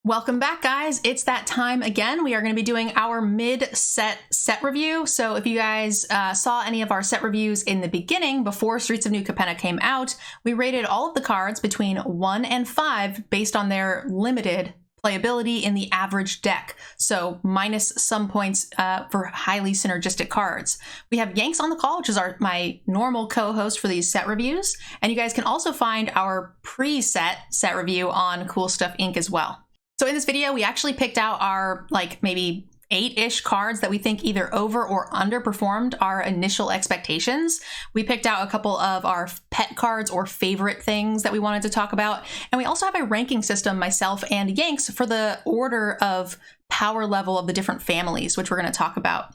Welcome back, guys. It's that time again. We are going to be doing our mid-set review. So if you guys saw any of our set reviews in the beginning, before Streets of New Capenna came out, we rated all of the cards between 1 and 5 based on their limited playability in the average deck. So minus some points for highly synergistic cards. We have Yanks on the call, which is my normal co-host for these set reviews. And you guys can also find our pre-set set review on Cool Stuff Inc. as well. So in this video, we actually picked out our maybe 8-ish cards that we think either over or underperformed our initial expectations. We picked out a couple of our pet cards or favorite things that we wanted to talk about. And we also have a ranking system, myself and Yanks, for the order of power level of the different families, which we're going to talk about.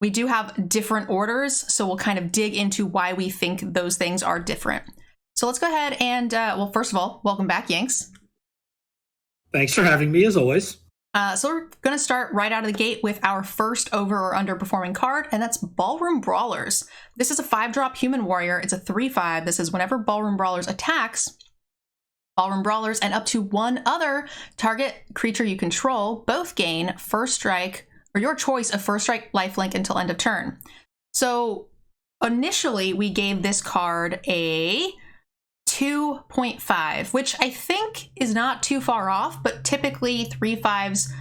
We do have different orders, so we'll kind of dig into why we think those things are different. So let's go ahead and, well, first of all, welcome back, Yanks. Thanks for having me, as always. So we're going to start right out of the gate with our first over or underperforming card, and that's Ballroom Brawlers. This is a 5-drop human warrior. It's a 3/5. This is whenever Ballroom Brawlers attacks, Ballroom Brawlers and up to one other target creature you control both gain first strike, or your choice of first strike, lifelink until end of turn. So initially, we gave this card a 2.5, which I think is not too far off, but typically 3/5s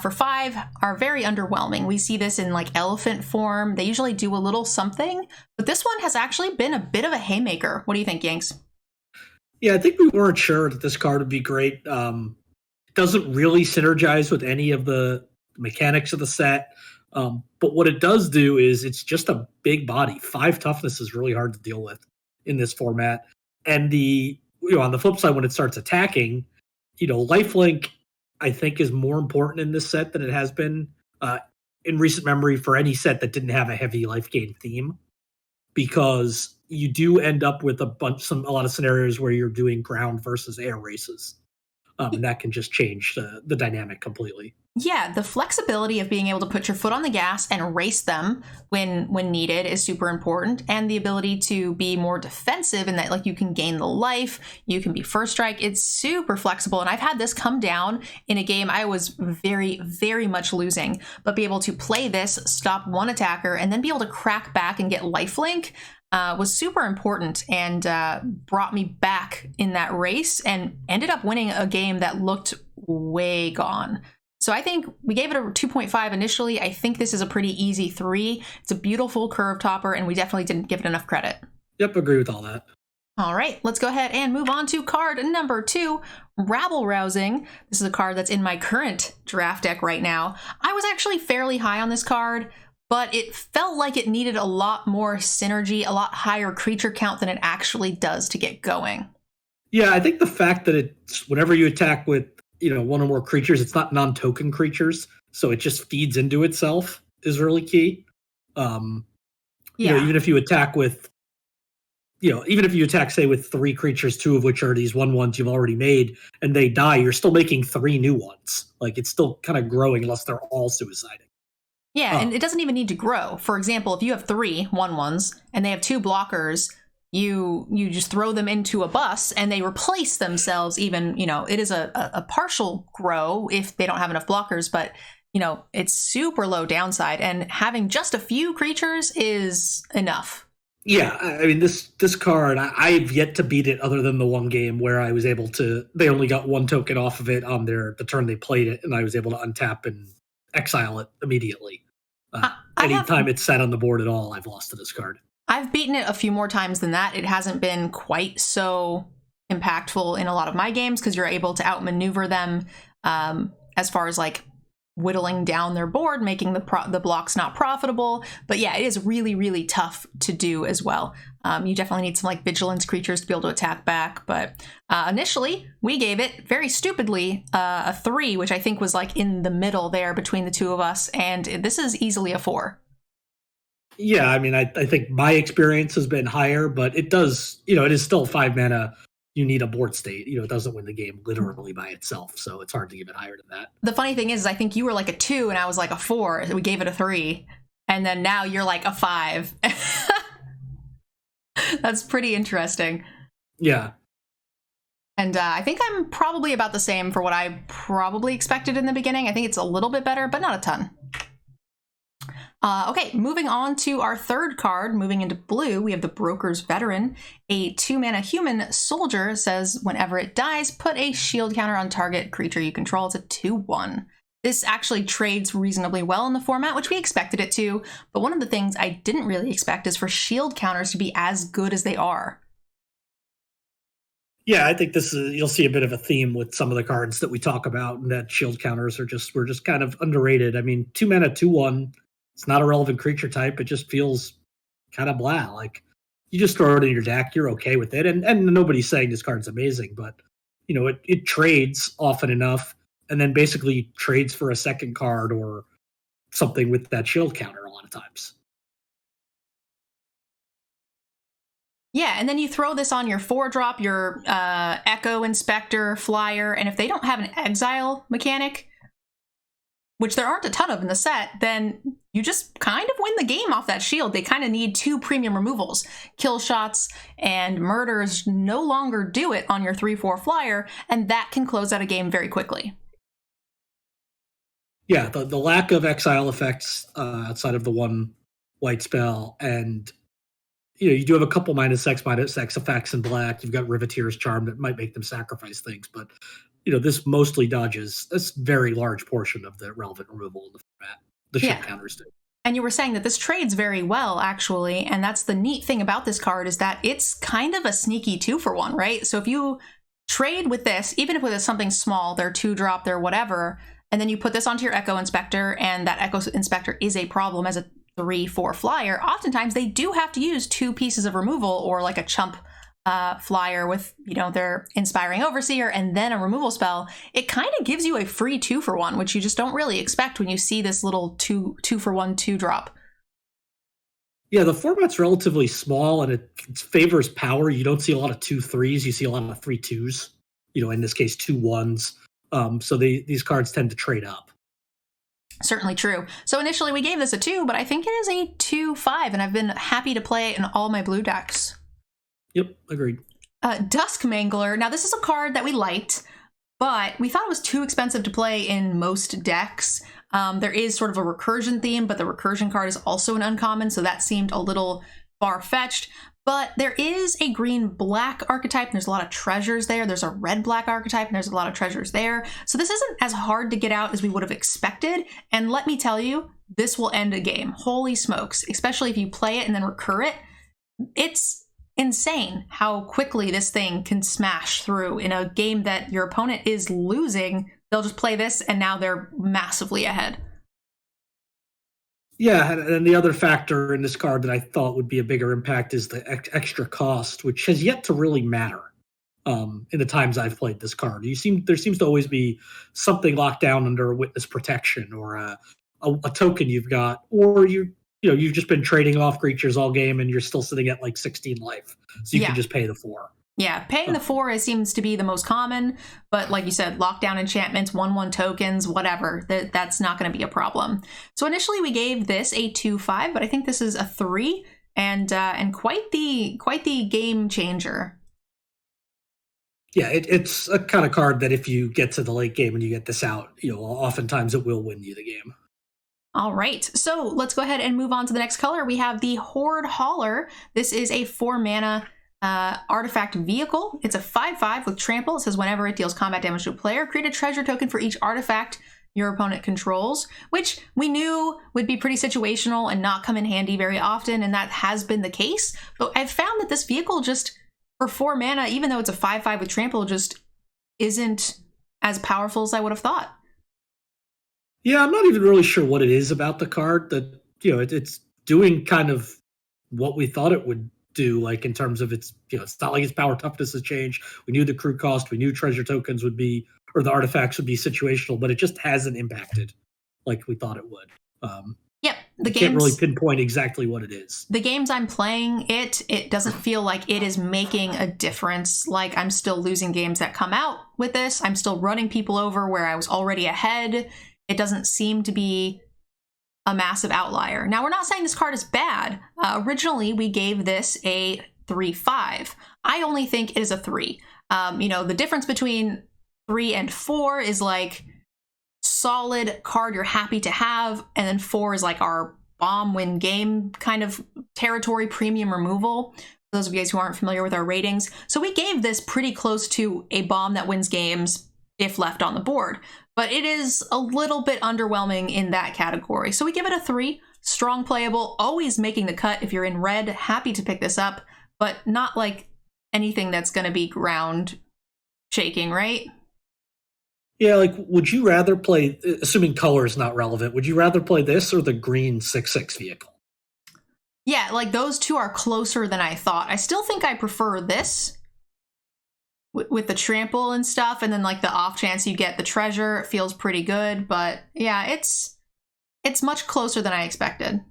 for 5 are very underwhelming. We see this in elephant form. They usually do a little something, but this one has actually been a bit of a haymaker. What do you think, Yanks? Yeah, I think we weren't sure that this card would be great. It doesn't really synergize with any of the mechanics of the set, but what it does do is it's just a big body. 5 toughness is really hard to deal with in this format. And on the flip side, when it starts attacking, lifelink, I think, is more important in this set than it has been in recent memory for any set that didn't have a heavy life gain theme, because you do end up with a lot of scenarios where you're doing ground versus air races, and that can just change the dynamic completely. Yeah, the flexibility of being able to put your foot on the gas and race them when needed is super important, and the ability to be more defensive in that you can gain the life, you can be first strike. It's super flexible, and I've had this come down in a game I was very, very much losing, but be able to play this, stop one attacker, and then be able to crack back and get lifelink was super important, and brought me back in that race and ended up winning a game that looked way gone. So I think we gave it a 2.5 initially. I think this is a pretty easy 3. It's a beautiful curve topper, and we definitely didn't give it enough credit. Yep, agree with all that. All right, let's go ahead and move on to card number 2, Rabble Rousing. This is a card that's in my current draft deck right now. I was actually fairly high on this card, but it felt like it needed a lot more synergy, a lot higher creature count than it actually does to get going. Yeah, I think the fact that it's whenever you attack with one or more creatures, it's not non-token creatures, so it just feeds into itself is really key. Even if you attack with, say, with 3 creatures, 2 of which are these 1/1s you've already made, and they die, you're still making 3 new ones. It's still kind of growing unless they're all suiciding. Yeah, and it doesn't even need to grow. For example, if you have 3 1/1s and they have 2 blockers, you just throw them into a bus and they replace themselves. Even, it is a partial grow if they don't have enough blockers, but it's super low downside, and having just a few creatures is enough. Yeah, I mean, this card, I've yet to beat it other than the one game where I was able to, they only got 1 token off of it on the turn they played it, and I was able to untap and exile it immediately. Anytime it's sat on the board at all, I've lost to this card. I've beaten it a few more times than that. It hasn't been quite so impactful in a lot of my games because you're able to outmaneuver them as far as whittling down their board, making the blocks not profitable. But yeah, it is really, really tough to do as well. You definitely need some vigilance creatures to be able to attack back. But initially, we gave it very stupidly a 3, which I think was in the middle there between the two of us. And this is easily a 4. Yeah, I mean, I think my experience has been higher, but it does, it is still 5 mana. You need a board state. It doesn't win the game literally by itself, so it's hard to give it higher than that. The funny thing is I think you were a 2 and I was a 4. We gave it a 3, and then now you're a 5. That's pretty interesting. Yeah. And I think I'm probably about the same for what I probably expected in the beginning. I think it's a little bit better, but not a ton. Okay, moving on to our third card, moving into blue, we have the Broker's Veteran. A 2-mana human soldier says whenever it dies, put a shield counter on target creature you control. It's a 2/1. This actually trades reasonably well in the format, which we expected it to, but one of the things I didn't really expect is for shield counters to be as good as they are. Yeah, I think you'll see a bit of a theme with some of the cards that we talk about, and that shield counters were just kind of underrated. I mean, 2-mana 2/1, it's not a relevant creature type. It just feels kind of blah. Like, you just throw it in your deck, you're okay with it. And nobody's saying this card's amazing, but it trades often enough, and then basically trades for a second card or something with that shield counter a lot of times. Yeah, and then you throw this on your 4-drop, your Echo Inspector, Flyer, and if they don't have an exile mechanic, which there aren't a ton of in the set, then you just kind of win the game off that shield. They kind of need 2 premium removals. Kill shots and murders no longer do it on your 3/4 Flyer, and that can close out a game very quickly. Yeah, the lack of exile effects outside of the one white spell, and you do have a couple -X effects in black. You've got Riveteer's Charm that might make them sacrifice things, but this mostly dodges a very large portion of the relevant removal in the format. The shield counters do. And you were saying that this trades very well, actually, and that's the neat thing about this card is that it's kind of a sneaky 2-for-1, right? So if you trade with this, even if it's something small, they're 2-drop, they're whatever, and then you put this onto your Echo Inspector, and that Echo Inspector is a problem as a 3/4 Flyer, oftentimes they do have to use 2 pieces of removal or like a chump Flyer with, their Inspiring Overseer and then a removal spell. It kind of gives you a free 2-for-1, which you just don't really expect when you see this little 2-for-1 2-drop. Yeah, the format's relatively small and it favors power. You don't see a lot of 2/3s. You see a lot of 3/2s, in this case 2/1s. So these cards tend to trade up. Certainly true. So initially we gave this a 2, but I think it is a 2/5, and I've been happy to play it in all my blue decks. Yep, agreed. Duskmangler. Now this is a card that we liked, but we thought it was too expensive to play in most decks. There is sort of a recursion theme, but the recursion card is also an uncommon, so that seemed a little far-fetched. But there is a green-black archetype, and there's a lot of treasures there. There's a red-black archetype, and there's a lot of treasures there. So this isn't as hard to get out as we would have expected. And let me tell you, this will end a game. Holy smokes. Especially if you play it and then recur it. It's insane how quickly this thing can smash through in a game that your opponent is losing. They'll just play this, and now they're massively ahead. Yeah, and the other factor in this card that I thought would be a bigger impact is the extra cost, which has yet to really matter in the times I've played this card. There seems to always be something locked down under a witness protection or a token you've got, or you've just been trading off creatures all game and you're still sitting at like 16 life, so you can just pay the 4. Yeah, paying the 4 seems to be the most common, but like you said, lockdown enchantments, 1/1 tokens, whatever, that's not going to be a problem. So initially we gave this a 2/5, but I think this is a 3, and quite the game changer. Yeah, it's a kind of card that if you get to the late game and you get this out, oftentimes it will win you the game. All right, so let's go ahead and move on to the next color. We have the Horde Hauler. This is a 4-mana artifact vehicle. It's a 5/5 with trample. It says whenever it deals combat damage to a player, create a treasure token for each artifact your opponent controls, which we knew would be pretty situational and not come in handy very often, and that has been the case. But I've found that this vehicle just, for 4 mana, even though it's a 5/5 with trample, just isn't as powerful as I would have thought. Yeah, I'm not even really sure what it is about the card that, it's doing kind of what we thought it would do, like in terms of it's not like its power toughness has changed. We knew the crew cost, we knew treasure tokens would be, or the artifacts would be situational, but it just hasn't impacted like we thought it would. Yep, can't really pinpoint exactly what it is. The games I'm playing, it doesn't feel like it is making a difference. Like, I'm still losing games that come out with this. I'm still running people over where I was already ahead. It doesn't seem to be a massive outlier. Now, we're not saying this card is bad. Originally, we gave this a 3/5. I only think it is a 3. The difference between 3 and 4 is like solid card you're happy to have, and then 4 is like our bomb win game kind of territory premium removal. For those of you guys who aren't familiar with our ratings. So we gave this pretty close to a bomb that wins games if left on the board, but it is a little bit underwhelming in that category. So we give it a 3, strong playable, always making the cut. If you're in red, happy to pick this up, but not like anything that's going to be ground shaking, right? Yeah, like, would you rather play, assuming color is not relevant, would you rather play this or the green 6/6 vehicle? Yeah, like those two are closer than I thought. I still think I prefer this with the trample and stuff, and then like the off chance you get the treasure, it feels pretty good. But yeah, it's much closer than I expected.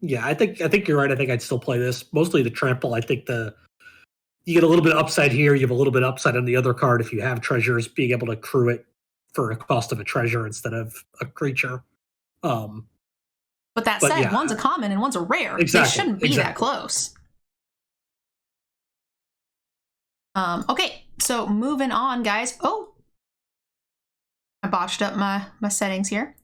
Yeah, I think you're right. I think I'd still play this. Mostly the trample. I think you get a little bit of upside here. You have a little bit of upside on the other card if you have treasures, being able to accrue it for a cost of a treasure instead of a creature. But that said, yeah, one's a common and one's a rare. Exactly, they shouldn't be that close. Okay, so moving on, guys. Oh, I botched up my settings here.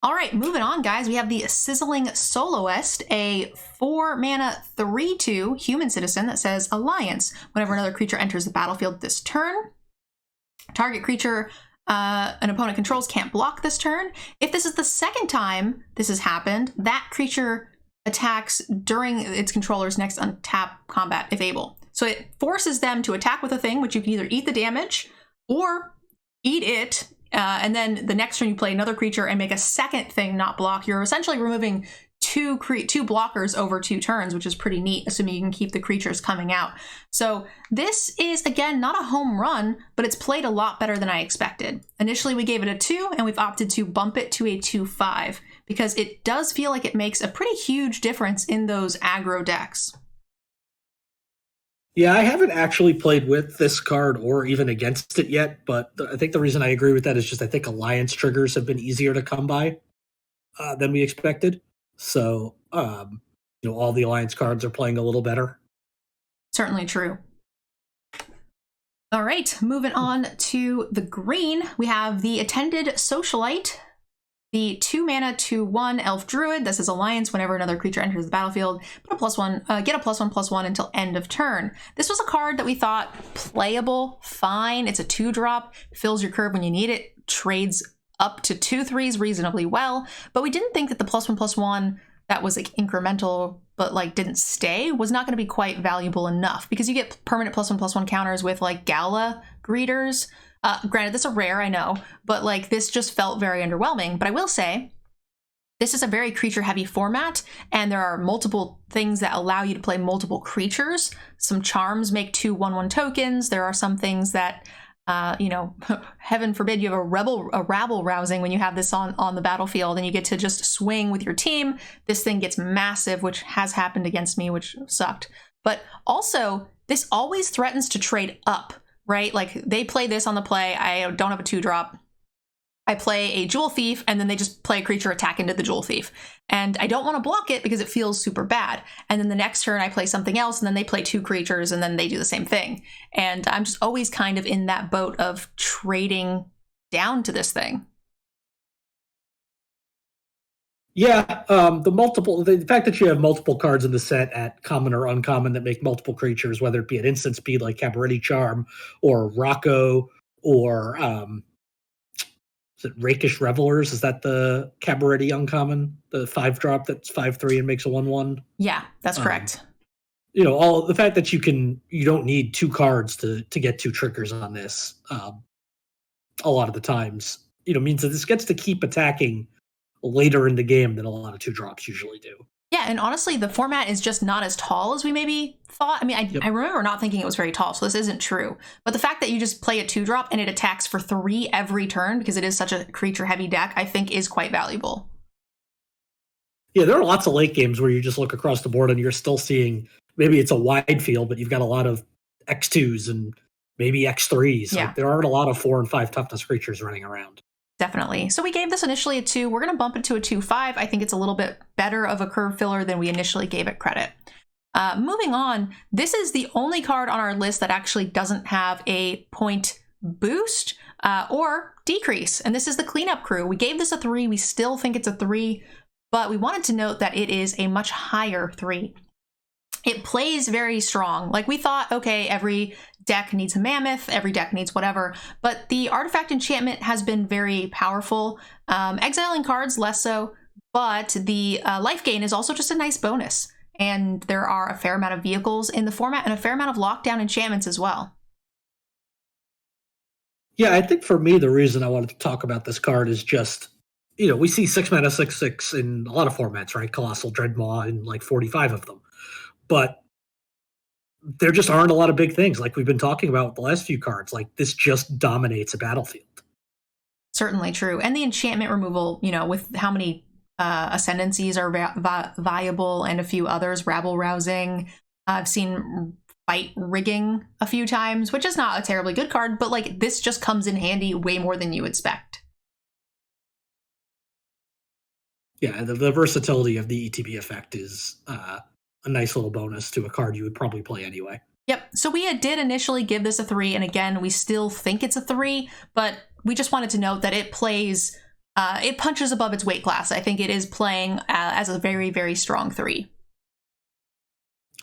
All right, moving on, guys. We have the Sizzling Soloist, a 4-mana 3/2 human citizen that says Alliance. Whenever another creature enters the battlefield this turn, target creature an opponent controls can't block this turn. If this is the second time this has happened, that creature attacks during its controller's next untap combat if able. So it forces them to attack with a thing, which you can either eat the damage or eat it, and then the next turn you play another creature and make a second thing not block. You're essentially removing two blockers over 2 turns, which is pretty neat, assuming you can keep the creatures coming out. So this is, again, not a home run, but it's played a lot better than I expected. Initially, we gave it a 2, and we've opted to bump it to a 2/5, because it does feel like it makes a pretty huge difference in those aggro decks. Yeah, I haven't actually played with this card or even against it yet, but I think the reason I agree with that is just I think Alliance triggers have been easier to come by than we expected. So, all the Alliance cards are playing a little better. Certainly true. All right, moving on to the green, we have the Attended Socialite, the 2-mana 2/1 Elf Druid. This is Alliance. Whenever another creature enters the battlefield, put a +1, get a +1/+1 until end of turn. This was a card that we thought playable, fine. It's a 2-drop, fills your curve when you need it, trades up to 2/3s reasonably well, but we didn't think that the +1/+1 that was like incremental but like didn't stay was not going to be quite valuable enough, because you get permanent +1/+1 counters with like Gala Greeters. Granted, this is a rare, I know, but like this just felt very underwhelming. But I will say, this is a very creature-heavy format, and there are multiple things that allow you to play multiple creatures. Some charms make 2 1/1 tokens. There are some things that, heaven forbid you have a rabble rousing when you have this on the battlefield, and you get to just swing with your team. This thing gets massive, which has happened against me, which sucked. But also, this always threatens to trade up. Right? Like they play this on the play. I don't have a 2-drop. I play a Jewel Thief, and then they just play a creature attack into the Jewel Thief. And I don't want to block it because it feels super bad. And then the next turn I play something else, and then they play 2 creatures, and then they do the same thing. And I'm just always kind of in that boat of trading down to this thing. Yeah, the fact that you have multiple cards in the set at common or uncommon that make multiple creatures, whether it be at instant speed like Cabareti Charm or Rocco or is it Rakish Revelers? Is that the Cabareti uncommon, the 5-drop that's 5/3 and makes a 1/1? Yeah, that's correct. All the fact that you don't need 2 cards to get 2 triggers on this. A lot of the times, means that this gets to keep attacking later in the game than a lot of 2-drops usually do. Yeah, and honestly, the format is just not as tall as we maybe thought. I mean, I remember not thinking it was very tall, so this isn't true. But the fact that you just play a 2-drop and it attacks for 3 every turn, because it is such a creature-heavy deck, I think is quite valuable. Yeah, there are lots of late games where you just look across the board and you're still seeing, maybe it's a wide field, but you've got a lot of X2s and maybe X3s. Yeah. Like, there aren't a lot of 4 and 5 toughness creatures running around. Definitely. So we gave this initially a 2. We're going to bump it to a 2/5. I think it's a little bit better of a curve filler than we initially gave it credit. Moving on, this is the only card on our list that actually doesn't have a point boost or decrease, and this is the Cleanup Crew. We gave this a 3. We still think it's a 3, but we wanted to note that it is a much higher 3. It plays very strong. Like, we thought, okay, every deck needs a mammoth, every deck needs whatever, but the artifact enchantment has been very powerful. Exiling cards, less so, but the life gain is also just a nice bonus. And there are a fair amount of vehicles in the format and a fair amount of lockdown enchantments as well. Yeah, I think for me, the reason I wanted to talk about this card is just, we see 6 mana 6/6 in a lot of formats, right? Colossal Dreadmaw in like 45 of them. But there just aren't a lot of big things like we've been talking about with the last few cards. Like, this just dominates a battlefield. Certainly true. And the enchantment removal, with how many ascendancies are viable and a few others, rabble, rousing. I've seen fight rigging a few times, which is not a terribly good card, but like, this just comes in handy way more than you expect. Yeah, the versatility of the ETB effect is a nice little bonus to a card you would probably play anyway. Yep. So we did initially give this a 3, and again, we still think it's a 3, but we just wanted to note that it plays, it punches above its weight class. I think it is playing as a very, very strong 3.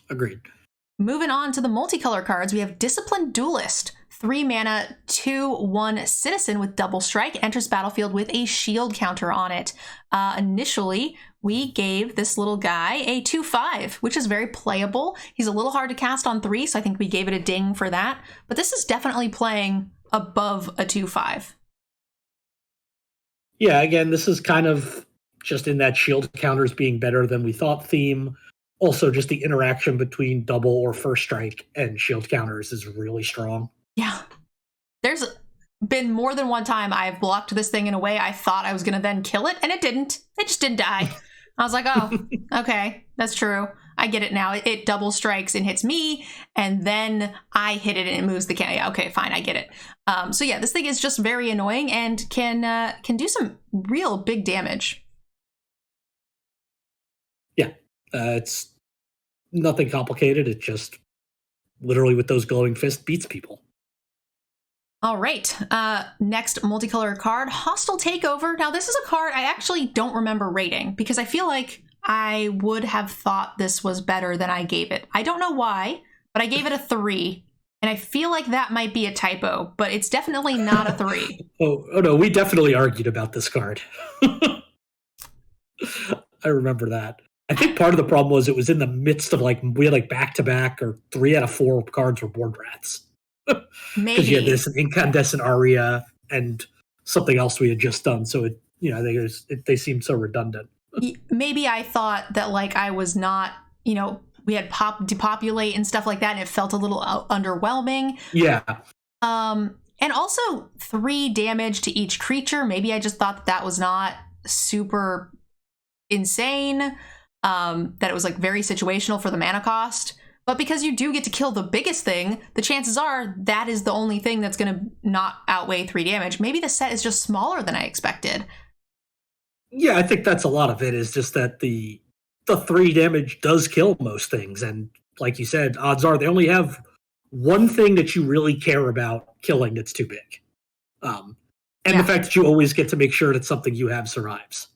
Agreed. Moving on to the multicolor cards, we have Disciplined Duelist. 3 mana, 2/1 citizen with double strike, enters battlefield with a shield counter on it. Initially, we gave this little guy a 2/5, which is very playable. He's a little hard to cast on 3, so I think we gave it a ding for that. But this is definitely playing above a 2/5. Yeah, again, this is kind of just in that shield counters being better than we thought theme. Also, just the interaction between double or first strike and shield counters is really strong. Yeah. There's been more than one time I've blocked this thing in a way I thought I was going to then kill it, and it didn't. It just didn't die. I was like, oh, okay, that's true. I get it now. It double strikes and hits me, and then I hit it and it moves the can. Yeah, okay, fine, I get it. So yeah, this thing is just very annoying and can do some real big damage. Yeah, it's nothing complicated. It just literally with those glowing fists beats people. All right, next multicolor card, Hostile Takeover. Now this is a card I actually don't remember rating because I feel like I would have thought this was better than I gave it. I don't know why, but I gave it a 3, and I feel like that might be a typo, but it's definitely not a 3. Oh no, we definitely argued about this card. I remember that. I think part of the problem was it was in the midst of we had back-to-back or 3 out of 4 cards were board rats. Maybe. Because you had this incandescent aria and something else we had just done. So they seemed so redundant. Maybe I thought that I was not, we had depopulate and stuff like that, and it felt a little underwhelming. Yeah. And also 3 damage to each creature. Maybe I just thought that was not super insane. That it was very situational for the mana cost. But because you do get to kill the biggest thing, the chances are that is the only thing that's going to not outweigh 3 damage. Maybe the set is just smaller than I expected. Yeah, I think that's a lot of it, is just that the 3 damage does kill most things. And like you said, odds are they only have one thing that you really care about killing that's too big. And the fact that you always get to make sure that something you have survives.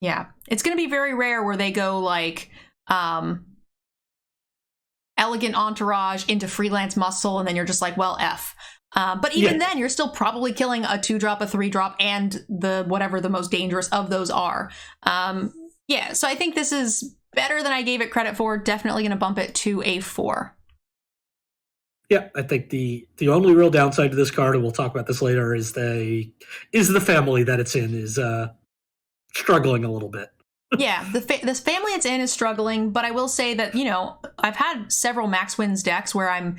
Yeah, it's going to be very rare where they go Elegant Entourage into Freelance Muscle, and then you're just well, F. But even then, you're still probably killing a 2-drop, a 3-drop, and whatever the most dangerous of those are. Yeah, so I think this is better than I gave it credit for. Definitely going to bump it to a 4. Yeah, I think the only real downside to this card, and we'll talk about this later, is the family that it's in is struggling a little bit. Yeah, this family it's in is struggling, but I will say that, I've had several Max Wins decks where I'm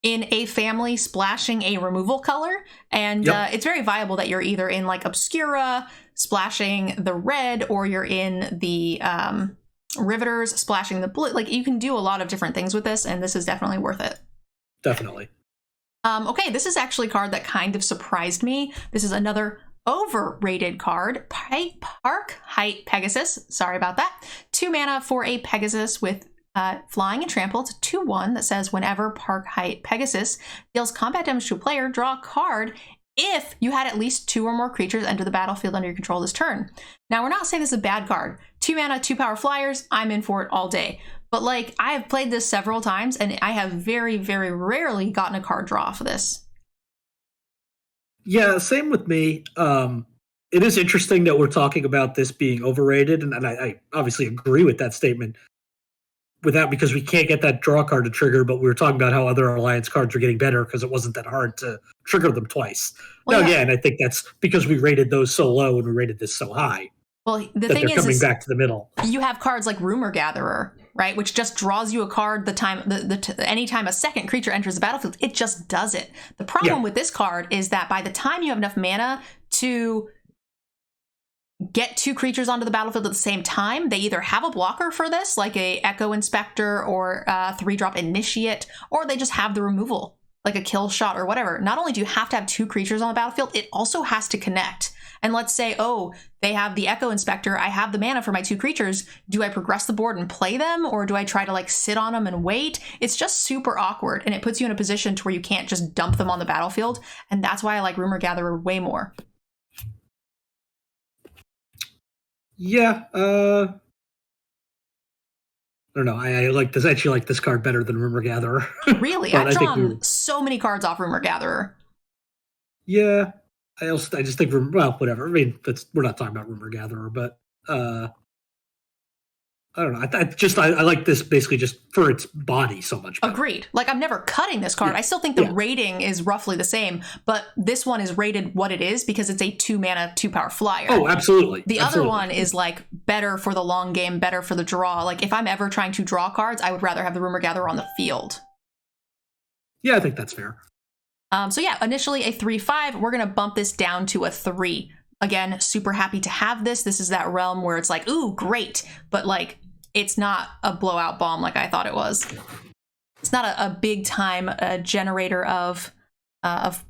in a family splashing a removal color, and it's very viable that you're either in Obscura splashing the red, or you're in the Riveters splashing the blue. You can do a lot of different things with this, and this is definitely worth it. Definitely. Okay, this is actually a card that kind of surprised me. This is another overrated card, Park Height Pegasus. Sorry about that. 2 mana for a Pegasus with Flying and trample, it's a 2/1 that says whenever Park Height Pegasus deals combat damage to a player, draw a card if you had at least 2 or more creatures enter the battlefield under your control this turn. Now, we're not saying this is a bad card. 2 mana, 2 power flyers, I'm in for it all day. But like, I have played this several times, and I have very, very rarely gotten a card draw for this. Yeah, same with me. It is interesting that we're talking about this being overrated, and I obviously agree with that statement. Because we can't get that draw card to trigger, but we were talking about how other Alliance cards are getting better because it wasn't that hard to trigger them twice. Well, now, again, I think that's because we rated those so low and we rated this so high. Well, the thing is, coming back to the middle. You have cards like Rumor Gatherer, right, which just draws you a card anytime a second creature enters the battlefield. It just does it. The problem with this card is that by the time you have enough mana to get 2 creatures onto the battlefield at the same time, they either have a blocker for this, like a Echo Inspector or 3-drop Initiate, or they just have the removal, like a Kill Shot or whatever. Not only do you have to have 2 creatures on the battlefield, it also has to connect. And let's say, oh, they have the Echo Inspector, I have the mana for my 2 creatures. Do I progress the board and play them, or do I try to like sit on them and wait? It's just super awkward, and it puts you in a position to where you can't just dump them on the battlefield, and that's why I like Rumor Gatherer way more. Yeah, I don't know. I actually like this card better than Rumor Gatherer. Really? I've drawn so many cards off Rumor Gatherer. Yeah. I just think, whatever. I mean, we're not talking about Rumor Gatherer, but I don't know. I like this basically just for its body so much better. Agreed. Like, I'm never cutting this card. I still think the rating is roughly the same, but this one is rated what it is because it's a 2 mana, 2 power flyer. Oh, absolutely. The other one is like better for the long game, better for the draw. Like, if I'm ever trying to draw cards, I would rather have the Rumor Gatherer on the field. Yeah, I think that's fair. So yeah, initially a 3/5. We're going to bump this down to a 3. Again, super happy to have this. This is that realm where it's like, ooh, great. But like, it's not a blowout bomb like I thought it was. It's not a big time generator of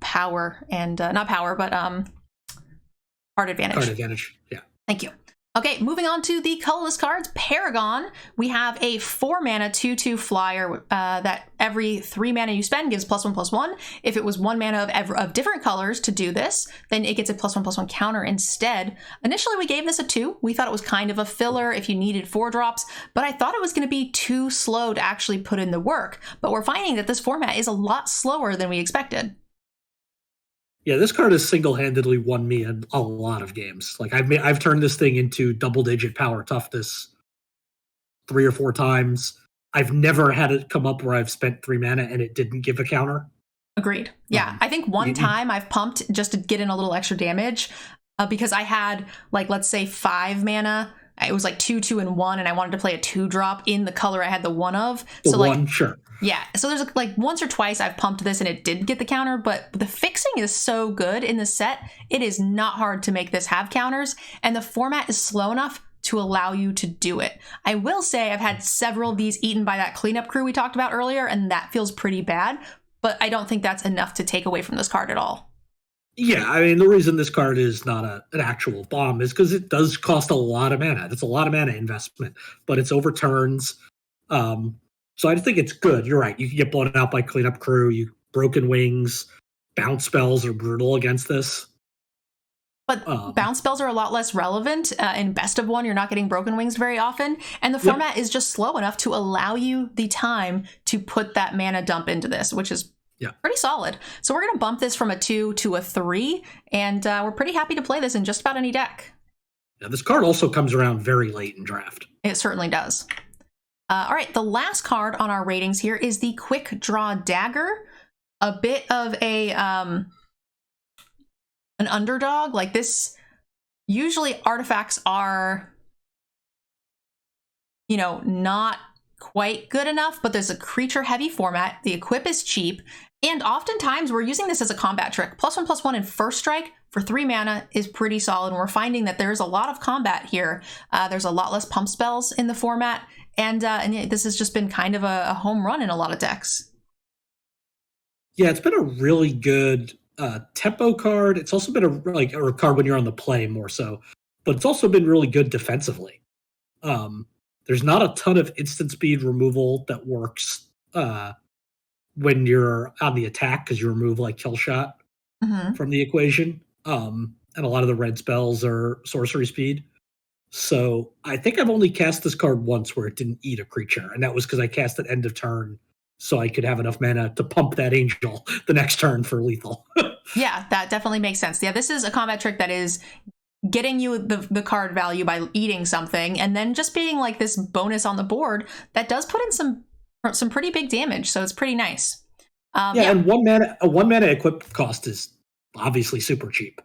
power and not power, but card advantage. Card advantage, yeah. Thank you. Okay, moving on to the colorless cards. Paragon, we have a 4 mana 2/2 flyer that every 3 mana you spend gives +1/+1. If it was 1 mana of different colors to do this, then it gets a +1/+1 counter instead. Initially, we gave this a 2. We thought it was kind of a filler if you needed 4 drops, but I thought it was going to be too slow to actually put in the work. But we're finding that this format is a lot slower than we expected. Yeah, this card has single-handedly won me in a lot of games. Like I've turned this thing into double-digit power toughness 3 or 4 times. I've never had it come up where I've spent 3 mana and it didn't give a counter. Agreed. Yeah, I think one time I've pumped just to get in a little extra damage because I had, like, let's say 5 mana. It was like 2, 2, and 1, and I wanted to play a 2-drop in the color I had the 1 of. So one, sure. Yeah, so there's like once or twice I've pumped this and it did get the counter, but the fixing is so good in this set. It is not hard to make this have counters, and the format is slow enough to allow you to do it. I will say I've had several of these eaten by that cleanup crew we talked about earlier, and that feels pretty bad, but I don't think that's enough to take away from this card at all. Yeah, I mean, the reason this card is not an actual bomb is because it does cost a lot of mana. It's a lot of mana investment, but it's over turns. So I think it's good. You're right. You can get blown out by cleanup crew. Broken wings, bounce spells are brutal against this. But bounce spells are a lot less relevant. In Best of One, you're not getting broken wings very often. And the format is just slow enough to allow you the time to put that mana dump into this, which is pretty solid. So we're going to bump this from a 2 to a 3. And we're pretty happy to play this in just about any deck. Yeah, this card also comes around very late in draft. It certainly does. All right, the last card on our ratings here is the Quick Draw Dagger. A bit of an underdog. Like this, usually artifacts are, not quite good enough, but there's a creature-heavy format. The equip is cheap, and oftentimes we're using this as a combat trick. +1/+1 in first strike for 3 mana is pretty solid, and we're finding that there's a lot of combat here. There's a lot less pump spells in the format. And this has just been kind of a home run in a lot of decks. Yeah, it's been a really good tempo card. It's also been a card when you're on the play more so, but it's also been really good defensively. There's not a ton of instant speed removal that works when you're on the attack because you remove like kill shot from the equation. And a lot of the red spells are sorcery speed. So I think I've only cast this card once where it didn't eat a creature, and that was because I cast at end of turn so I could have enough mana to pump that angel the next turn for lethal. Yeah, that definitely makes sense. Yeah, this is a combat trick that is getting you the card value by eating something, and then just being like this bonus on the board that does put in some pretty big damage. So it's pretty nice. And a one mana equip cost is obviously super cheap.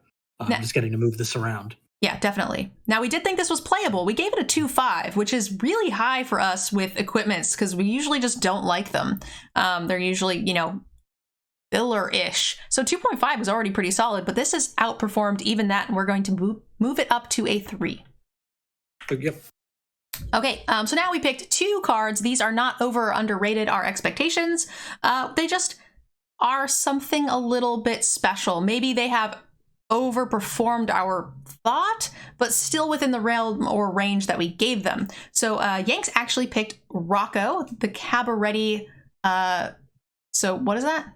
Just getting to move this around. Yeah, definitely. Now, we did think this was playable. We gave it a 2.5, which is really high for us with equipments because we usually just don't like them. They're usually, filler-ish. So 2.5 was already pretty solid, but this has outperformed even that, and we're going to move it up to a 3. Yep. Okay, so now we picked 2 cards. These are not over or underrated our expectations. They just are something a little bit special. Maybe they have overperformed our thought, but still within the realm or range that we gave them. So Yanks actually picked Rocco, the Cabareti. So what is that?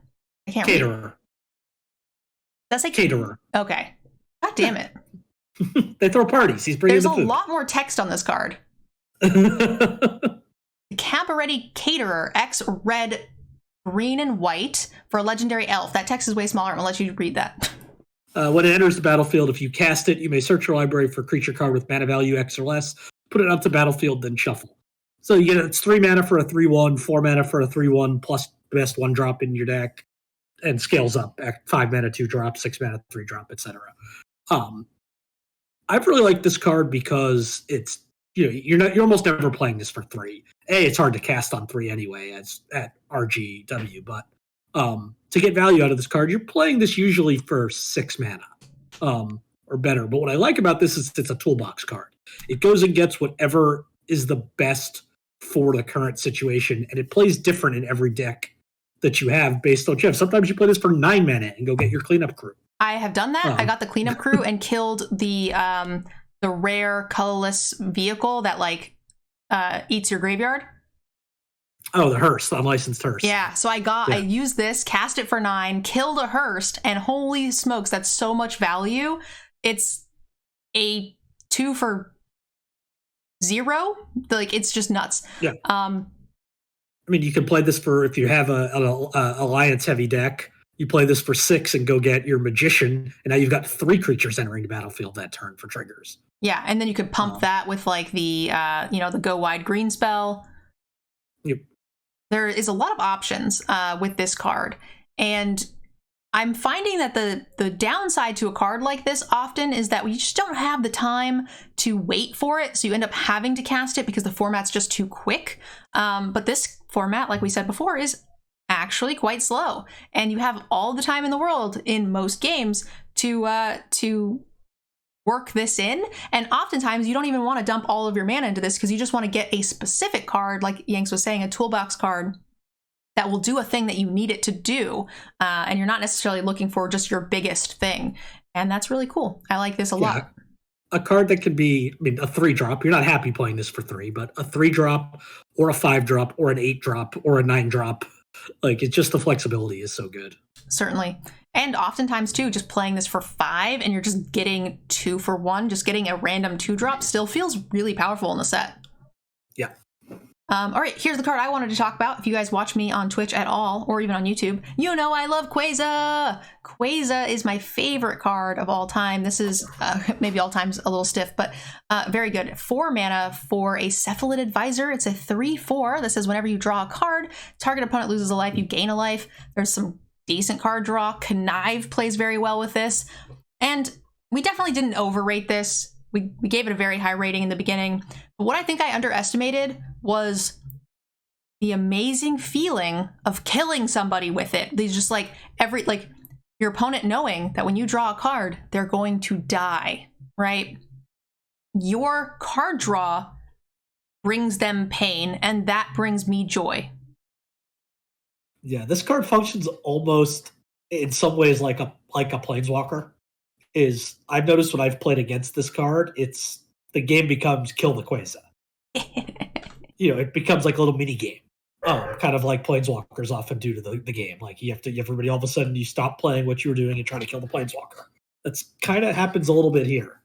I can't read. Caterer. That's like Caterer. Okay. God damn it. They throw parties. He's bringing There's the a food. lot more text on this card. Cabareti Caterer, X red, green, and white for a legendary elf. That text is way smaller. I'm gonna let you read that. When it enters the battlefield, if you cast it, you may search your library for a creature card with mana value X or less, put it onto the battlefield, then shuffle. So you get it's 3 mana for a 3/1, 4 mana for a 3/1, plus the best 1 drop in your deck, and scales up at 5 mana 2 drop, 6 mana 3 drop, etc. I've really liked this card because it's you're almost never playing this for 3. It's hard to cast on 3 anyway, as at RGW, but to get value out of this card, you're playing this usually for 6 mana or better. But what I like about this is it's a toolbox card. It goes and gets whatever is the best for the current situation, and it plays different in every deck that you have based on what you have. Sometimes you play this for 9 mana and go get your cleanup crew. I have done that. I got the cleanup crew and killed the rare colorless vehicle that eats your graveyard. Oh, the Hearst, the unlicensed Hearst. Yeah, so I used this, cast it for 9, killed a Hearst, and holy smokes, that's so much value. It's a 2 for 0. It's just nuts. Yeah. You can play this for, if you have an alliance heavy deck, you play this for 6 and go get your magician, and now you've got 3 creatures entering the battlefield that turn for triggers. Yeah, and then you could pump that with the go wide green spell. Yep. There is a lot of options with this card, and I'm finding that the downside to a card like this often is that we just don't have the time to wait for it, so you end up having to cast it because the format's just too quick. But this format, like we said before, is actually quite slow, and you have all the time in the world in most games to work this in, and oftentimes you don't even want to dump all of your mana into this because you just want to get a specific card, like Yanks was saying, a toolbox card that will do a thing that you need it to do, and you're not necessarily looking for just your biggest thing, and that's really cool. I like this a lot. A card that could be, a 3-drop, you're not happy playing this for 3, but a 3-drop or a 5-drop or an 8-drop or a 9-drop, it's just the flexibility is so good. Certainly. And oftentimes, too, just playing this for 5 and you're just getting 2 for 1, just getting a random 2-drop still feels really powerful in the set. Yeah. All right, here's the card I wanted to talk about. If you guys watch me on Twitch at all, or even on YouTube, you know I love Quasi. Quasi is my favorite card of all time. This is maybe all time's a little stiff, but very good. 4 mana for a Cephalid Advisor. It's a 3/4. That says whenever you draw a card, target opponent loses a life, you gain a life. There's some decent card draw. Connive plays very well with this. And we definitely didn't overrate this. We gave it a very high rating in the beginning. But what I think I underestimated was the amazing feeling of killing somebody with it. They just your opponent knowing that when you draw a card, they're going to die, right? Your card draw brings them pain, and that brings me joy. Yeah, this card functions almost in some ways like a planeswalker. I've noticed when I've played against this card, the game becomes kill the Quasi. it becomes like a little mini game. Kind of like planeswalkers often do to the game. Like everybody all of a sudden you stop playing what you were doing and try to kill the planeswalker. That's kind of happens a little bit here.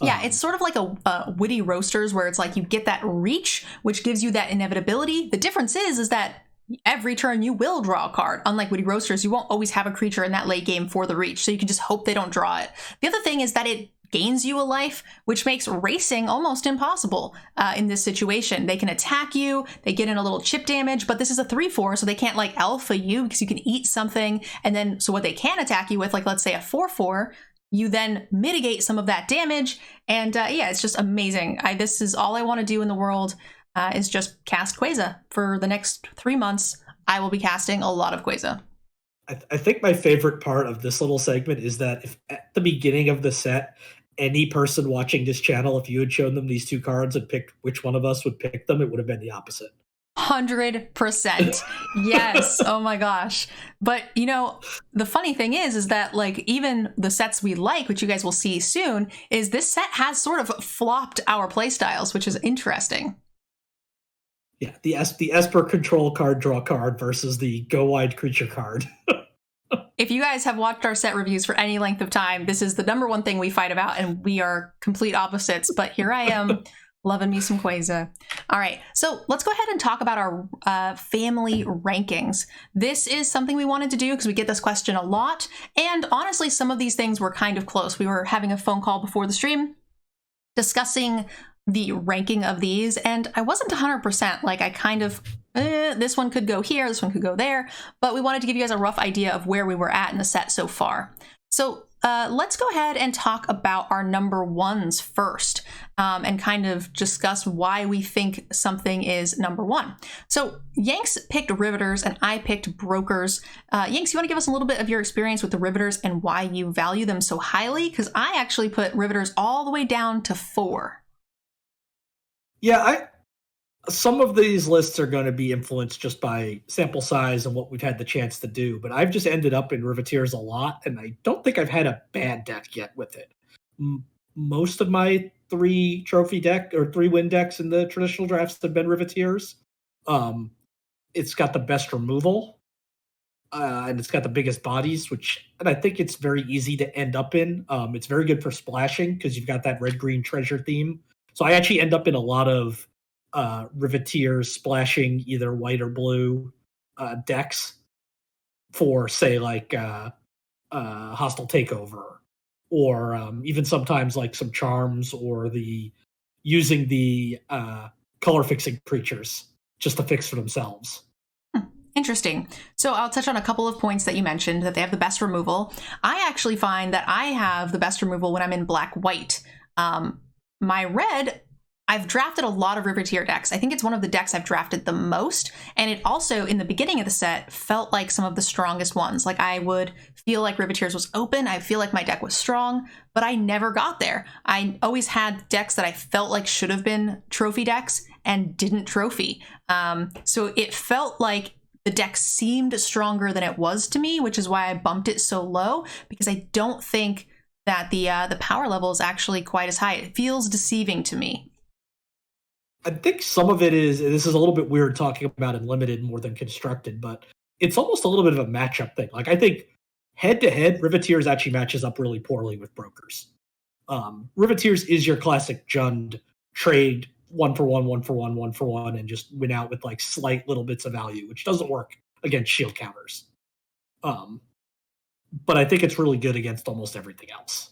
Yeah, it's sort of like a witty roasters where it's like you get that reach, which gives you that inevitability. The difference is that every turn you will draw a card. Unlike witty roasters, you won't always have a creature in that late game for the reach, so you can just hope they don't draw it. The other thing is that it gains you a life, which makes racing almost impossible in this situation. They can attack you, they get in a little chip damage, but this is a 3/4, so they can't like alpha you because you can eat something, and then so what they can attack you with, like let's say a 4/4, you then mitigate some of that damage, and yeah, it's just amazing. This is all I want to do in the world is just cast Quasi. For the next 3 months, I will be casting a lot of Quasi. I think my favorite part of this little segment is that if at the beginning of the set, any person watching this channel, if you had shown them these 2 cards and picked which one of us would pick them, it would have been the opposite. 100%. Yes. Oh my gosh. But the funny thing is that like even the sets we like, which you guys will see soon, is this set has sort of flopped our playstyles, which is interesting. Yeah, the Esper control card draw card versus the go wide creature card. If you guys have watched our set reviews for any length of time, this is the number one thing we fight about, and we are complete opposites. But here I am, loving me some Quasi. All right, so let's go ahead and talk about our family rankings. This is something we wanted to do because we get this question a lot, and honestly, some of these things were kind of close. We were having a phone call before the stream discussing the ranking of these, and I wasn't 100%. Like I kind of, this one could go here, this one could go there, but we wanted to give you guys a rough idea of where we were at in the set so far. So let's go ahead and talk about our number ones first, and kind of discuss why we think something is number one. So Yanks picked Riveters and I picked Brokers. Yanks, you want to give us a little bit of your experience with the Riveters and why you value them so highly? Because I actually put Riveters all the way down to 4. Yeah, some of these lists are going to be influenced just by sample size and what we've had the chance to do, but I've just ended up in Riveteers a lot, and I don't think I've had a bad deck yet with it. Most of my 3 trophy deck or 3 win decks in the traditional drafts have been Riveteers. It's got the best removal, and it's got the biggest bodies, and I think it's very easy to end up in. It's very good for splashing because you've got that red-green treasure theme. So I actually end up in a lot of Riveteers splashing either white or blue decks for, say, like Hostile Takeover, or even sometimes like some charms, or using the color fixing creatures just to fix for themselves. Interesting. So I'll touch on a couple of points that you mentioned, that they have the best removal. I actually find that I have the best removal when I'm in black-white. My red, I've drafted a lot of Riveteer decks. I think it's one of the decks I've drafted the most. And it also, in the beginning of the set, felt like some of the strongest ones. Like I would feel like Riveteers was open. I feel like my deck was strong, but I never got there. I always had decks that I felt like should have been trophy decks and didn't trophy. So it felt like the deck seemed stronger than it was to me, which is why I bumped it so low, because I don't think that the power level is actually quite as high. It feels deceiving to me. I think some of it is, this is a little bit weird talking about in limited more than constructed, but it's almost a little bit of a matchup thing. Like I think head-to-head, Riveteers actually matches up really poorly with Brokers. Riveteers is your classic Jund trade 1-for-1, 1-for-1, 1-for-1, and just win out with like slight little bits of value, which doesn't work against shield counters. But I think it's really good against almost everything else.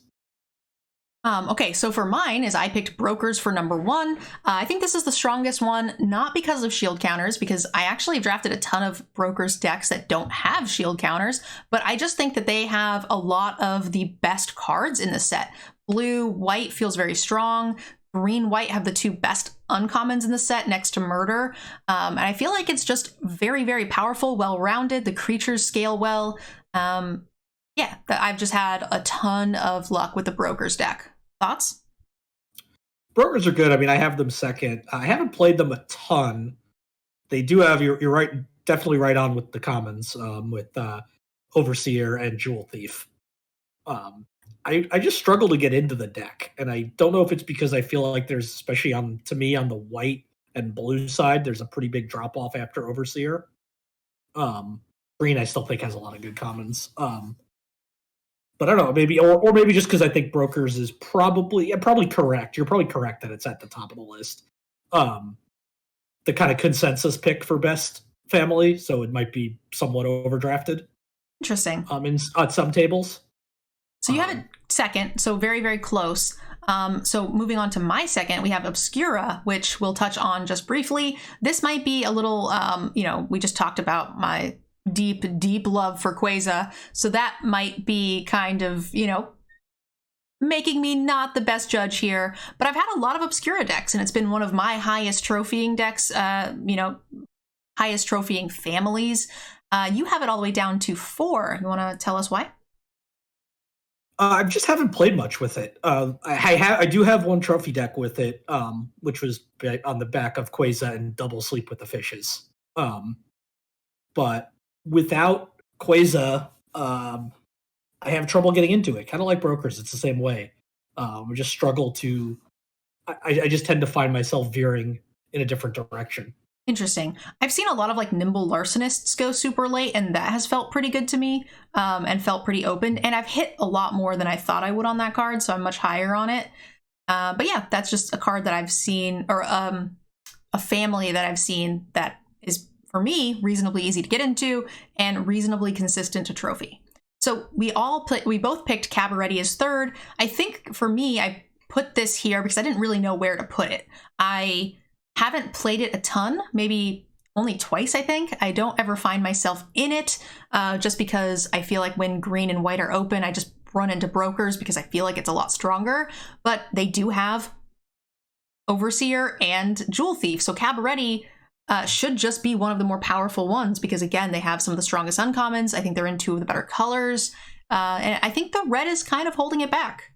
Okay, so for mine is I picked Brokers for number 1. I think this is the strongest one, not because of shield counters, because I actually have drafted a ton of Brokers decks that don't have shield counters, but I just think that they have a lot of the best cards in the set. Blue, white feels very strong. Green, white have the 2 best uncommons in the set next to Murder. And I feel like it's just very, very powerful, well-rounded. The creatures scale well. Yeah, I've just had a ton of luck with the Brokers deck. Thoughts? Brokers are good. I mean, I have them second. I haven't played them a ton. They do have, you're right, definitely right on with the commons, with Overseer and Jewel Thief. I just struggle to get into the deck, and I don't know if it's because I feel like there's, especially to me on the white, and blue side, there's a pretty big drop off after Overseer. Green, I still think has a lot of good commons. But I don't know, maybe or maybe just because I think Brokers is probably correct. You're probably correct that it's at the top of the list. The kind of consensus pick for best family, so it might be somewhat overdrafted. Interesting. On some tables. So you have it second, so very, very close. So moving on to my second, we have Obscura, which we'll touch on just briefly. This might be a little, we just talked about my deep, deep love for Quasi. So that might be kind of, making me not the best judge here. But I've had a lot of Obscura decks, and it's been one of my highest trophying decks, highest trophying families. You have it all the way down to 4. You want to tell us why? I just haven't played much with it. I do have one trophy deck with it, which was on the back of Quasi and Double Sleep with the Fishes. But without Quasi, I have trouble getting into it. Kind of like Brokers, it's the same way. I just struggle to. I just tend to find myself veering in a different direction. Interesting. I've seen a lot of like nimble larcenists go super late, and that has felt pretty good to me, and felt pretty open. And I've hit a lot more than I thought I would on that card, so I'm much higher on it. But yeah, that's just a card that I've seen, or a family that I've seen that is, for me, reasonably easy to get into and reasonably consistent to trophy. So we both picked Cabareti as third. I think for me, I put this here because I didn't really know where to put it. I haven't played it a ton, maybe only twice, I think. I don't ever find myself in it, just because I feel like when green and white are open, I just run into Brokers because I feel like it's a lot stronger. But they do have Overseer and Jewel Thief, so Cabareti should just be one of the more powerful ones because, again, they have some of the strongest uncommons. I think they're in 2 of the better colors, and I think the red is kind of holding it back.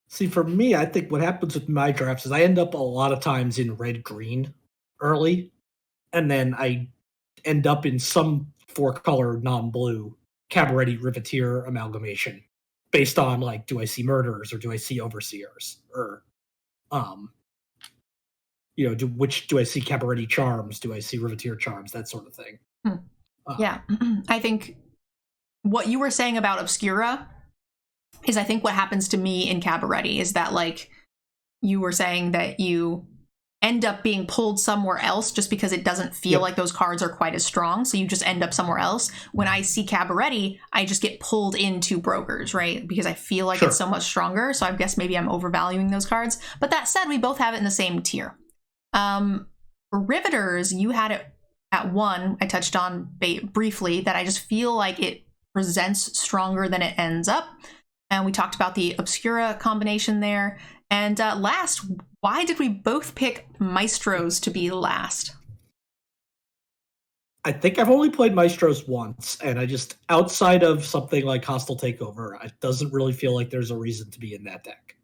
See, for me, I think what happens with my drafts is I end up a lot of times in red-green early, and then I end up in some 4-color non-blue Cabareti Riveteer amalgamation based on, like, do I see Murderers or do I see Overseers? Or, do I see Cabareti Charms? Do I see Riveteer Charms? That sort of thing. Yeah, I think what you were saying about Obscura is I think what happens to me in Cabareti is that, like, you were saying that you end up being pulled somewhere else just because it doesn't feel like those cards are quite as strong. So you just end up somewhere else. When I see Cabareti, I just get pulled into Brokers, right? Because I feel like it's so much stronger. So I guess maybe I'm overvaluing those cards. But that said, we both have it in the same tier. Riveters, you had it at 1. I touched on briefly that I just feel like it presents stronger than it ends up. And we talked about the Obscura combination there. And last, why did we both pick Maestros to be last? I think I've only played Maestros once, and I just, outside of something like Hostile Takeover, it doesn't really feel like there's a reason to be in that deck.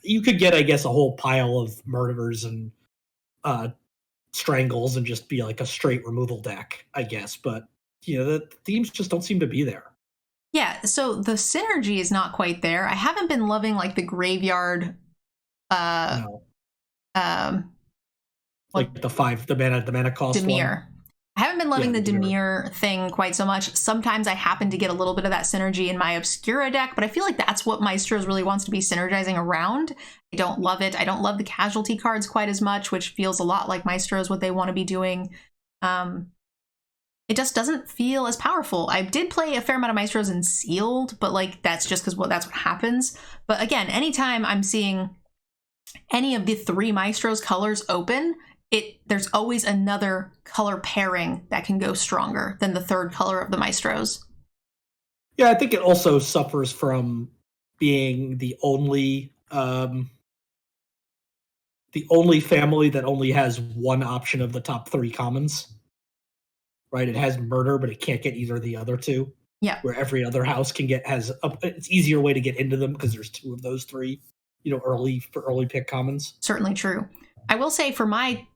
You could get, I guess, a whole pile of Murderers and Strangles and just be like a straight removal deck, I guess. But, the themes just don't seem to be there. Yeah, so the synergy is not quite there. I haven't been loving like the graveyard no. Like the mana cost Dimir. one. I haven't been loving the Dimir thing quite so much. Sometimes I happen to get a little bit of that synergy in my Obscura deck, but I feel like that's what Maestros really wants to be synergizing around. I don't love it. I don't love the casualty cards quite as much, which feels a lot like Maestros, what they want to be doing. It just doesn't feel as powerful. I did play a fair amount of Maestros in Sealed, but like that's just because that's what happens. But again, anytime I'm seeing any of the 3 Maestros colors open, there's always another color pairing that can go stronger than the 3rd color of the Maestros. Yeah, I think it also suffers from being the only family that only has one option of the top 3 commons. Right, it has Murder, but it can't get either of the other 2. Yeah, where every other house it's easier way to get into them because there's 2 of those 3, early pick commons. Certainly true. I will say for my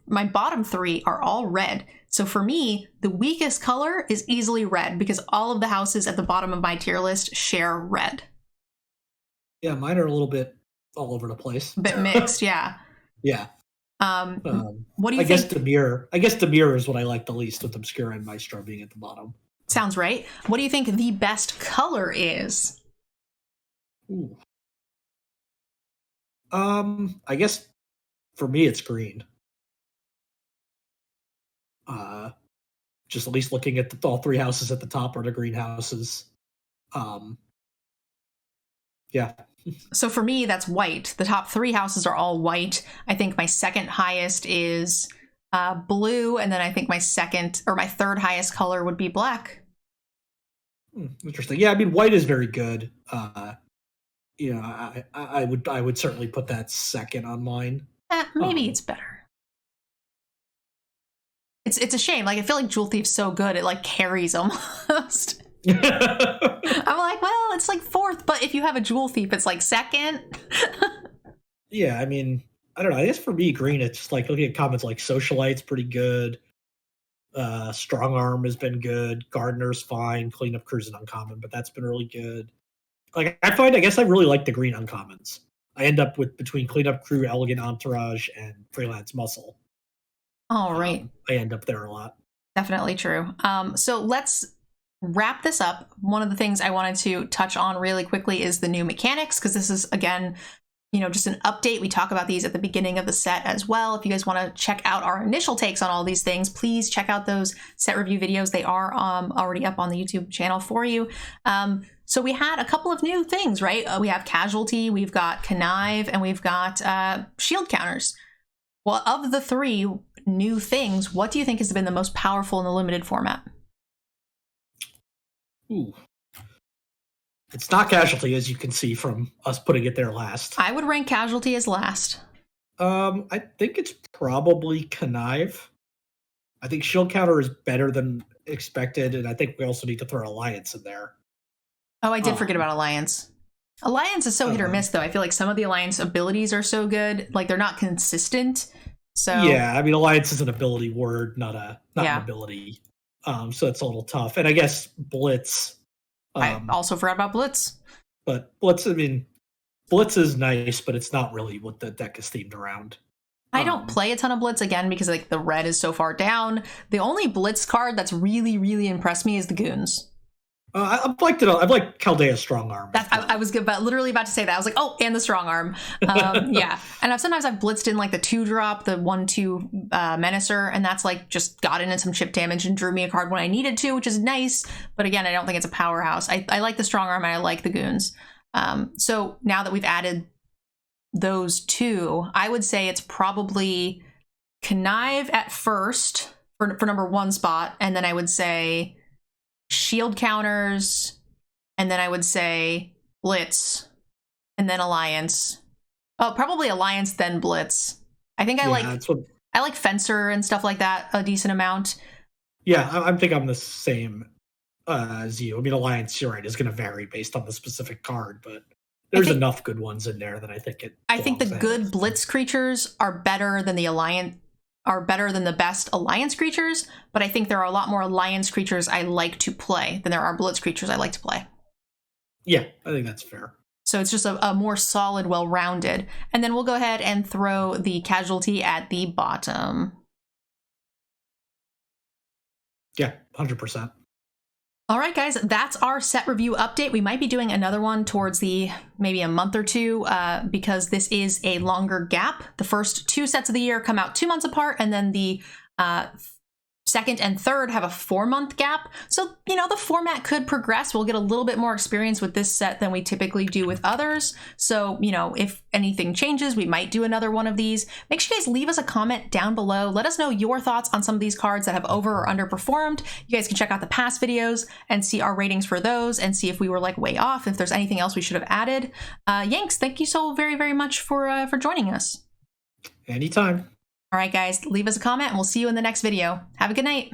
bottom 3 are all red. So for me, the weakest color is easily red because all of the houses at the bottom of my tier list share red. Yeah, mine are a little bit all over the place. A bit mixed, yeah. Yeah. What do you I guess think? Demir is what I like the least, with Obscura and Maestro being at the bottom. Sounds right. What do you think the best color is? Ooh. I guess for me it's green. Just at least looking at all three houses at the top are the green houses. Yeah. So for me, that's white. The top three houses are all white. I think my second highest is blue, and then I think my third highest color would be black. Interesting. Yeah, I mean, white is very good. You know, I would certainly put that second on mine. Maybe it's better. It's a shame. Like, I feel like Jewel Thief's so good, it like carries almost. I'm like, well, it's like fourth, but if you have a Jewel Thief, it's like second. Yeah, I mean, I don't know. I guess for me, green, it's just like looking at comments like Socialite's pretty good. Strong Arm has been good. Gardener's fine. Cleanup Crew's an uncommon, but that's been really good. Like, I guess I really like the green uncommons. I end up with between Cleanup Crew, Elegant Entourage, and Freelance Muscle. All right. I end up there a lot. Definitely true. So let's wrap this up. One of the things I wanted to touch on really quickly is the new mechanics, because this is, again, you know, just an update. We talk about these at the beginning of the set as well. If you guys want to check out our initial takes on all these things, please check out those set review videos. They are already up on the YouTube channel for you. So we had a couple of new things, right? We have Casualty, we've got Connive, and we've got shield counters. Well, of the three new things, what do you think has been the most powerful in the limited format? Ooh. It's not Casualty, as you can see from us putting it there last. I would rank Casualty as last. I think it's probably Connive. I think Shield Counter is better than expected, and I think we also need to throw Alliance in there. Oh, I did forget about Alliance. Alliance is so hit or miss, though. I feel like some of the Alliance abilities are so good, like they're not consistent. So yeah, I mean, Alliance is an ability word, not an ability. So it's a little tough. And I guess Blitz. I also forgot about Blitz. But Blitz, I mean, Blitz is nice, but it's not really what the deck is themed around. I don't play a ton of Blitz, again, because like the red is so far down. The only Blitz card that's really, really impressed me is the Goons. I've liked it. I've liked Chaldea's Strong Arm. I was literally about to say that. I was like, oh, and the Strong Arm. Yeah. And sometimes I've blitzed in like the 2-drop, the 1/2 Menacer, and that's like just got into some chip damage and drew me a card when I needed to, which is nice. But again, I don't think it's a powerhouse. I like the Strong Arm and I like the Goons. So now that we've added those two, I would say it's probably Connive at first for number 1 spot, and then I would say shield counters, and then I would say Blitz, and then Alliance. Oh, probably Alliance, then Blitz. I think I like Fencer and stuff like that a decent amount. Yeah, I think I'm the same as you. I mean, Alliance, you're right, is going to vary based on the specific card, but there's enough good ones in there that I think it. I think the good Blitz creatures are better than the Alliance. Are better than the best Alliance creatures, but I think there are a lot more Alliance creatures I like to play than there are Blitz creatures I like to play. Yeah, I think that's fair. So it's just a more solid, well-rounded. And then we'll go ahead and throw the Casualty at the bottom. Yeah, 100%. All right, guys, that's our set review update. We might be doing another one towards maybe a month or two because this is a longer gap. The first 2 sets of the year come out 2 months apart, and then the second and third have a 4-month gap. So, you know, the format could progress. We'll get a little bit more experience with this set than we typically do with others. So, you know, if anything changes, we might do another one of these. Make sure you guys leave us a comment down below. Let us know your thoughts on some of these cards that have over or underperformed. You guys can check out the past videos and see our ratings for those and see if we were like way off, if there's anything else we should have added. Yanks, thank you so very, very much for joining us. Anytime. All right, guys, leave us a comment and we'll see you in the next video. Have a good night.